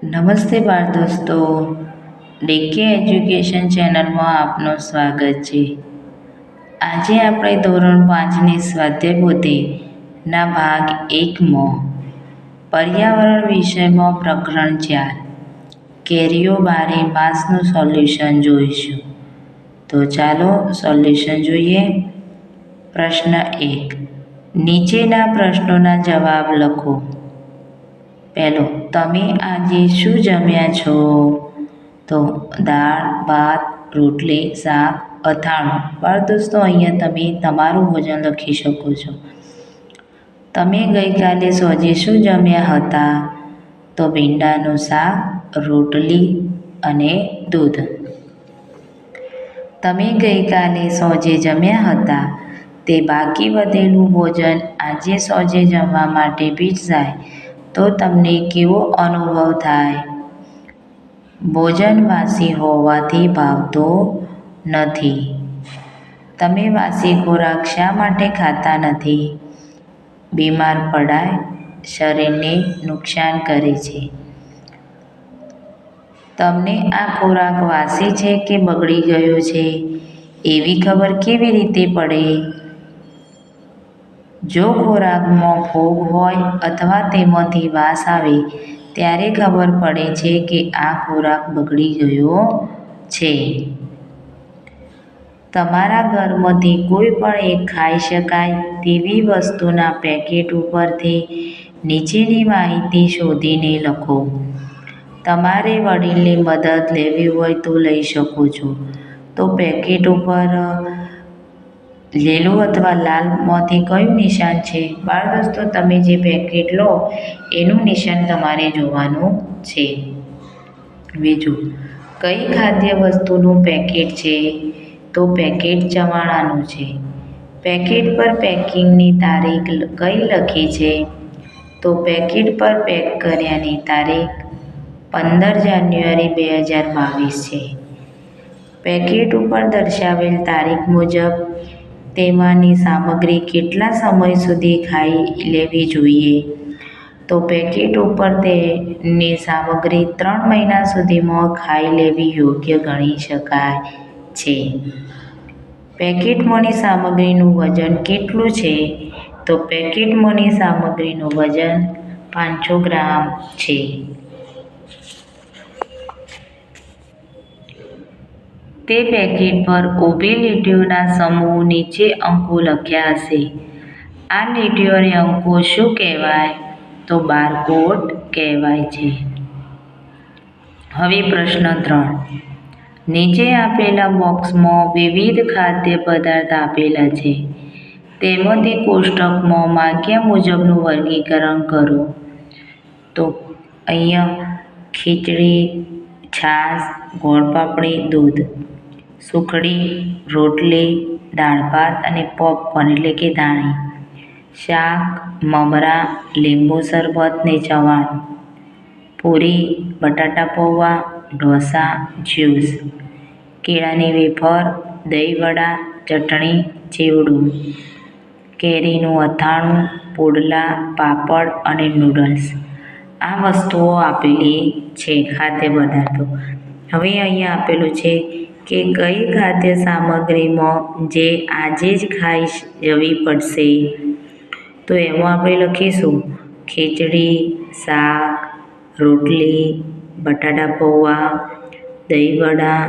નમસ્તે બાળ દોસ્તો, ડીકે એજ્યુકેશન ચેનલમાં આપનું સ્વાગત છે. આજે આપણે ધોરણ 5ની સ્વાધ્યાય પોથીના ભાગ 1માં પર્યાવરણ વિષયમાં પ્રકરણ 4 કેરીઓ બારે માસનું સોલ્યુશન જોઈશું. તો ચાલો સોલ્યુશન જોઈએ. પ્રશ્ન 1. નીચેના પ્રશ્નોના જવાબ લખો. પહેલો, તમે આજે શું જમ્યા છો? તો દાળ, ભાત, રોટલી, શાક, અથાણું. બાળ દોસ્તો, અહીંયા તમે તમારું ભોજન લખી શકો છો. તમે ગઈકાલે સાંજે શું જમ્યા હતા? તો ભીંડાનું શાક, રોટલી અને દૂધ. તમે ગઈકાલે સાંજે જમ્યા હતા તે બાકી વધેલું ભોજન આજે સાંજે જમવા માટે ભીંજાય તો તમને કેવો અનુભવ થાય? ભોજન વાસી હોવાથી ભાવતું નથી. તમે વાસી ખોરાક શા માટે ખાતા નથી? બીમાર પડાય, શરીરને નુકસાન કરે છે. તમને આ ખોરાક વાસી છે કે બગડી ગયો છે એવી ખબર કેવી રીતે પડે? જો ખોરાકમાં ફૂગ હોય અથવા તેમાંથી વાસ આવે ત્યારે ખબર પડે છે કે આ ખોરાક બગડી ગયો છે. તમારા ઘરમાંથી કોઈ પણ એક ખાઈ શકાય તેવી વસ્તુના પેકેટ ઉપરથી નીચેની માહિતી શોધીને લખો. તમારે વડીલની મદદ લેવી હોય તો લઈ શકો છો. તો પેકેટ ઉપર લીલું અથવા લાલમાંથી કયું નિશાન છે? બાળ દોસ્તો, તમે જે પેકેટ લો એનું નિશાન તમારે જોવાનું છે. બીજું, કઈ ખાદ્ય વસ્તુનું પેકેટ છે? તો પેકેટ ચવાણાનું છે. પેકેટ પર પેકિંગની તારીખ કઈ લખી છે? તો પેકેટ પર પેક કર્યાની તારીખ 15 જાન્યુઆરી 2022 છે. પેકેટ ઉપર દર્શાવેલ તારીખ મુજબ તેમાંની સામગ્રી કેટલા સમય સુધી ખાઈ લેવી જોઈએ? તો પેકેટ ઉપર તેની સામગ્રી 3 મહિના સુધીમાં ખાઈ લેવી યોગ્ય ગણી શકાય છે. પેકેટમાંની સામગ્રીનું વજન કેટલું છે? તો પેકેટમાંની સામગ્રીનું વજન 500 ગ્રામ છે. તે પેકેટ પર ઊભી લીટીઓના સમૂહ નીચે અંકો લખ્યા હશે. આ લીટીઓને અંકો શું કહેવાય? તો બારકોડ કહેવાય છે. હવે પ્રશ્ન 3. નીચે આપેલા બોક્સમાં વિવિધ ખાદ્ય પદાર્થ આપેલા છે. તેમાંથી કોષ્ટકમાં માંગ્યા મુજબનું વર્ગીકરણ કરો. તો અહીંયા ખીચડી, છાશ, ગોળપાપડી, દૂધ, સુખડી, રોટલી, દાળ ભાત અને પોપકોર્ન એટલે કે ધાણી, શાક, મમરા, લીંબુ શરબત ને ચવાણું, પૂરી, બટાટા પૌવા, ઢોસા, જ્યુસ, કેળાની વેફર, દહીં વડા, ચટણી, ચેવડું, કેરીનું અથાણું, પુડલા, પાપડ અને નૂડલ્સ. આ વસ્તુઓ આપેલી છે ખાદ્ય પદાર્થો. હવે અહીંયા આપેલું છે કે કઈ ખાદ્ય સામગ્રીમાં જે આજે જ ખાઈ જવી પડશે? તો એમાં આપણે લખીશું ખીચડી, શાક, રોટલી, બટાટા પૌવા, દહીં વડા,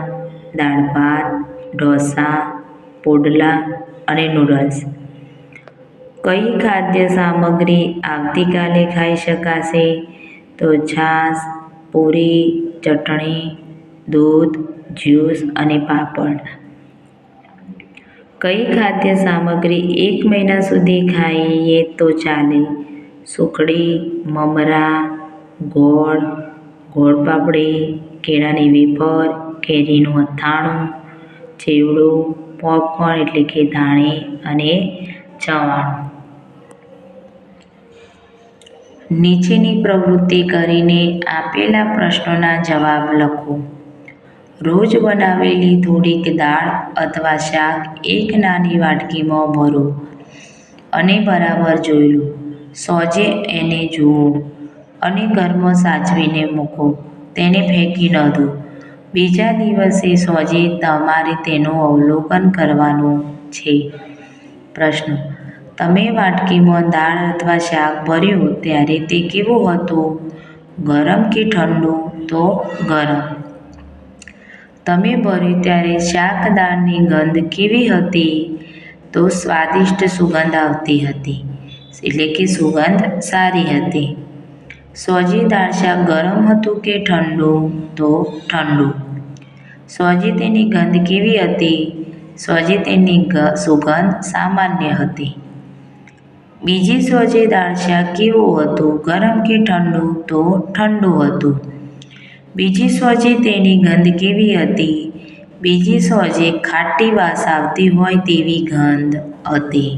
દાળ ભાત, ઢોસા, પુડલા અને નૂડલ્સ. કઈ ખાદ્ય સામગ્રી આવતીકાલે ખાઈ શકાશે? તો છાશ, પૂરી, ચટણી, દૂધ, જ્યુસ અને પાપડ. કઈ ખાદ્ય સામગ્રી 1 મહિના સુધી ખાઈએ તો ચાલે? સુખડી, મમરા, ગોળ, ગોળપાપડી, કેળાની વેફર, કેરીનું અથાણું, ચેવડું, પોપકોર્ન એટલે કે ધાણી અને ચવાણું. નીચેની પ્રવૃત્તિ કરીને આપેલા પ્રશ્નોના જવાબ લખો. રોજ બનાવેલી થોડીક દાળ અથવા શાક એક નાની વાટકીમાં ભરો અને બરાબર જોઈ લો. સાંજે એને જુઓ અને ઘરમાં સાચવીને મૂકો, તેને ફેંકી ન દો. બીજા દિવસે સોજે તમારે તેનું અવલોકન કરવાનું છે. પ્રશ્ન: તમે વાટકીમાં દાળ અથવા શાક ભર્યું ત્યારે તે કેવું હતું? ગરમ કે ઠંડુ? તો ગરમ. તમે ભર્યું ત્યારે શાક દાળની ગંધ કેવી હતી? તો સ્વાદિષ્ટ સુગંધ આવતી હતી, એટલે કે સુગંધ સારી હતી. સોજે દાળ શાક ગરમ હતું કે ઠંડુ? તો ઠંડુ. સોજે તેની ગંધ કેવી હતી? સોજે તેની સુગંધ સામાન્ય હતી. બીજી સોજે દાળ શાક કેવું હતું? ગરમ કે ઠંડુ? તો ઠંડુ હતું. બીજી સોજે તેની ગંધ કેવી હતી? બીજી સોજે ખાટી વાસ આવતી હોય તેવી ગંધ હતી.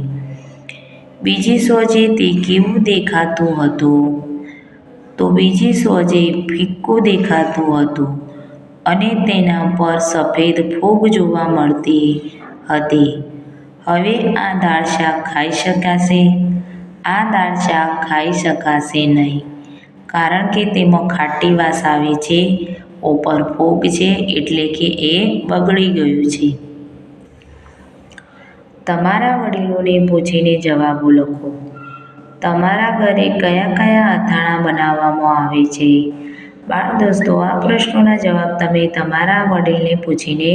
બીજી સોજે તે કેવું દેખાતું હતું? તો બીજી સોજે ફિક્કું દેખાતું હતું અને તેના પર સફેદ ફૂગ જોવા મળતી હતી. હવે આ દાળ શાક ખાઈ શકાશે? આ દાળ શાક ખાઈ શકાશે નહીં, કારણ કે તેમાં ખાટી વાસ આવે છે, ઉપર ફૂગ છે, એટલે કે એ બગડી ગયું છે. તમારા વડીલોને પૂછીને જવાબો લખો. તમારા ઘરે કયા કયા અથાણાં બનાવવામાં આવે છે? બાળ દોસ્તો, આ પ્રશ્નોના જવાબ તમે તમારા વડીલને પૂછીને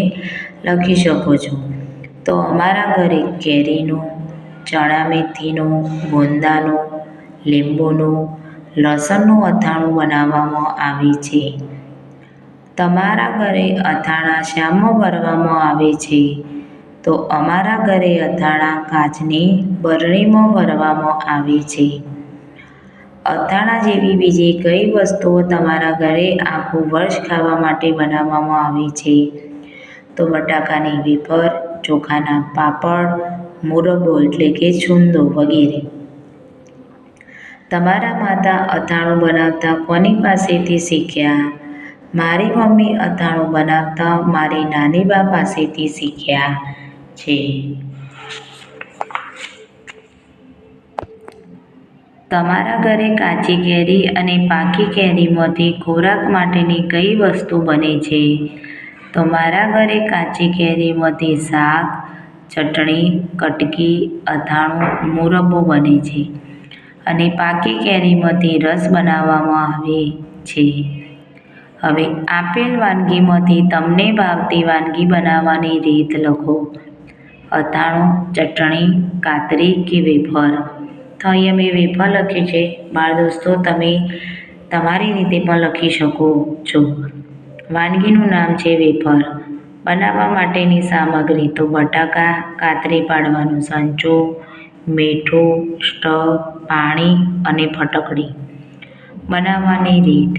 લખી શકો છો. તો અમારા ઘરે કેરીનું, ચણા મેથીનું, ગુંદાનું, લીંબુનું, લસણનું અથાણું બનાવવામાં આવે છે. તમારા ઘરે અથાણાં શામાં ભરવામાં આવે છે? તો અમારા ઘરે અથાણાં કાચની બરણીમાં ભરવામાં આવે છે. અથાણાં જેવી બીજી કઈ વસ્તુઓ તમારા ઘરે આખું વર્ષ ખાવા માટે બનાવવામાં આવે છે? તો બટાકાની વેફર, ચોખાના પાપડ, મુરબ્બો એટલે કે છુંદો વગેરે. તમારા માતા અથાણું બનાવતા કોની પાસેથી શીખ્યા? મારી મમ્મી અથાણું બનાવતા મારી નાની બા પાસેથી શીખ્યા છે. તમારા ઘરે કાચી કેરી અને પાકી કેરીમાંથી ખોરાક માટેની કઈ વસ્તુ બને છે? તો મારા ઘરે કાચી કેરીમાંથી શાક, ચટણી, કટકી, અથાણું, મુરબ્બો બને છે અને પાકી કેરીમાંથી રસ બનાવવામાં આવે છે. હવે આપેલ વાનગીમાંથી તમને ભાવતી વાનગી બનાવવાની રીત લખો. અથાણું, ચટણી, કાતરી કે વેફર? તો અહીંયા મેં વેફર લખ્યું છે. બાળ દોસ્તો, તમે તમારી રીતે પણ લખી શકો છો. વાનગીનું નામ છે વેફર. બનાવવા માટેની સામગ્રી તો બટાકા, કાતરી પાડવાનો સંચો, મીઠું, સ્ટવ, પાણી અને ફટકડી. બનાવવાની રીત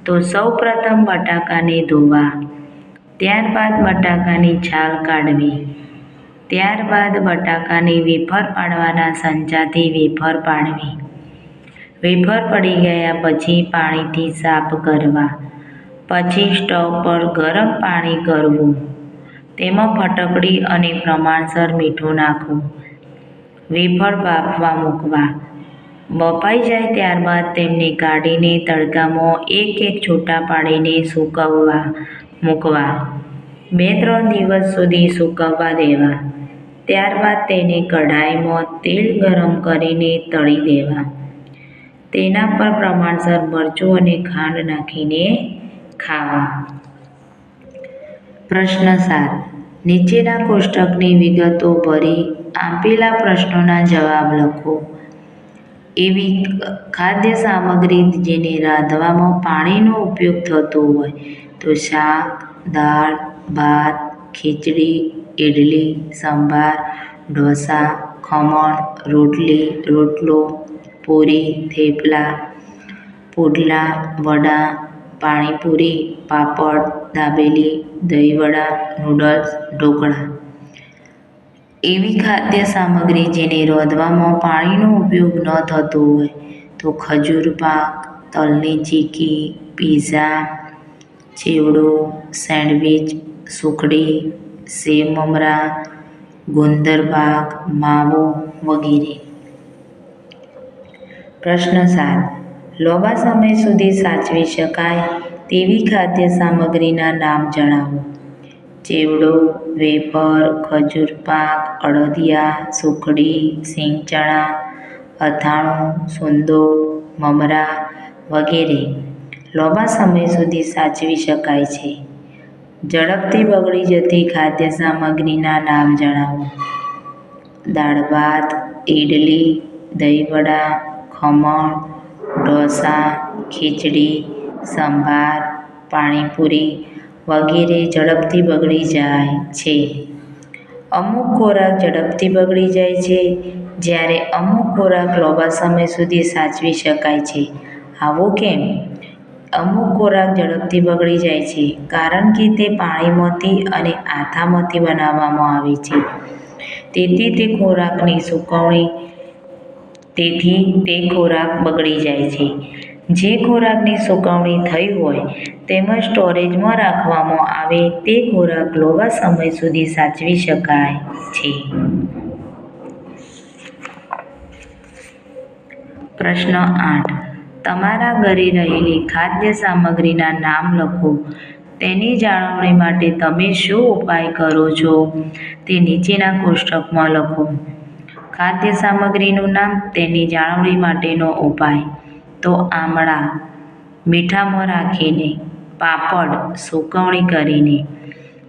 તો સૌપ્રથમ બટાકાને ધોવા, ત્યારબાદ બટાકાની છાલ કાઢવી, ત્યારબાદ બટાકાની વેફર પાડવાના સંચાથી વેફર પાડવી. વેફર પડી ગયા પછી પાણીથી સાફ કરવા. પછી સ્ટવ પર ગરમ પાણી કરવું, તેમાં ફટકડી અને પ્રમાણસર મીઠું નાખવું. વેફર બાફવા મૂકવા. બફાઈ જાય ત્યારબાદ તેમને કાઢીને તડકામાં એક એક છૂટા પાડીને સૂકવવા મૂકવા. 2-3 દિવસ સુધી સૂકવવા દેવા. ત્યારબાદ તેને કઢાઈમાં તેલ ગરમ કરીને તળી દેવા. તેના પર પ્રમાણસર મરચું અને ખાંડ નાખીને ખાવા. પ્રશ્ન 7. નીચેના કોષ્ટકની વિગતો ભરી આપેલા પ્રશ્નોના જવાબ લખો. એવી ખાદ્ય સામગ્રી જેને રાંધવામાં પાણીનો ઉપયોગ થતો હોય તો શાક, દાળ, ભાત, ખીચડી, ઇડલી, સંભાર, ઢોસા, ખમણ, રોટલી, રોટલો, પૂરી, થેપલા, પુડલા, વડા, પાણીપુરી, પાપડ, દાબેલી, દહીંવડા, નૂડલ્સ, ઢોકળા. એવી ખાદ્ય સામગ્રી જેને રાંધવામાં પાણીનો ઉપયોગ ન થતો હોય તો ખજૂર પાક, તલની ચીક્કી, પીઝા, ચેવડો, સેન્ડવિચ, સુખડી, સેવ મમરા, ગુંદર પાક, માવો વગેરે. પ્રશ્ન 7. લાંબા સમય સુધી સાચવી શકાય તેવી ખાદ્ય સામગ્રીના નામ જણાવો. ચેવડો, વેફર, ખજૂર પાક, અડદિયા, સુખડી, સિંગચણા, અથાણું, સુંદો, મમરા વગેરે લાંબા સમય સુધી સાચવી શકાય છે. ઝડપથી બગડી જતી ખાદ્ય સામગ્રીના નામ જણાવો. દાળ ભાત, ઇડલી, દહીંવડા, ખમણ, ઢોસા, ખીચડી, સંભાર, પાણીપુરી વગેરે ઝડપથી બગડી જાય છે. અમુક ખોરાક ઝડપથી બગડી જાય છે જ્યારે અમુક ખોરાક લાંબા સમય સુધી સાચવી શકાય છે. આવું કેમ? અમુક ખોરાક ઝડપથી બગડી જાય છે કારણ કે તે પાણીમાંથી અને આથામાંથી બનાવવામાં આવે છે. તેથી તે ખોરાક બગડી જાય છે. જે ખોરાકની સૂકવણી થઈ હોય તેમજ સ્ટોરેજમાં રાખવામાં આવે તે ખોરાક લાંબા સમય સુધી સાચવી શકાય છે. પ્રશ્ન 8. તમારા ઘરે રહેલી ખાદ્ય સામગ્રીના નામ લખો. તેની જાળવણી માટે તમે શું ઉપાય કરો છો તે નીચેના કોષ્ટકમાં લખો. ખાદ્ય સામગ્રીનું નામ, તેની જાળવણી માટેનો ઉપાય. તો આમળા મીઠામાં રાખીને, પાપડ સૂકવણી કરીને,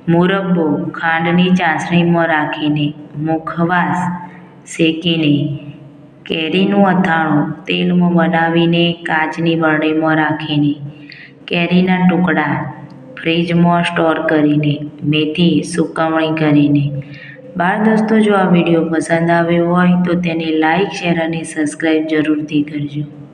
મુરબ્બો ખાંડની ચાસણીમાં રાખીને, મુખવાસ શેકીને, કેરીનું અથાણું તેલમાં બનાવીને કાચની બરણીમાં રાખીને, કેરીના ટુકડા ફ્રીજમાં સ્ટોર કરીને, મેથી સૂકવણી કરીને. બાળ દોસ્તો, જો આ વિડીયો પસંદ આવ્યો હોય તો તેને લાઈક, શેર અને સબસ્ક્રાઈબ જરૂરથી કરજો.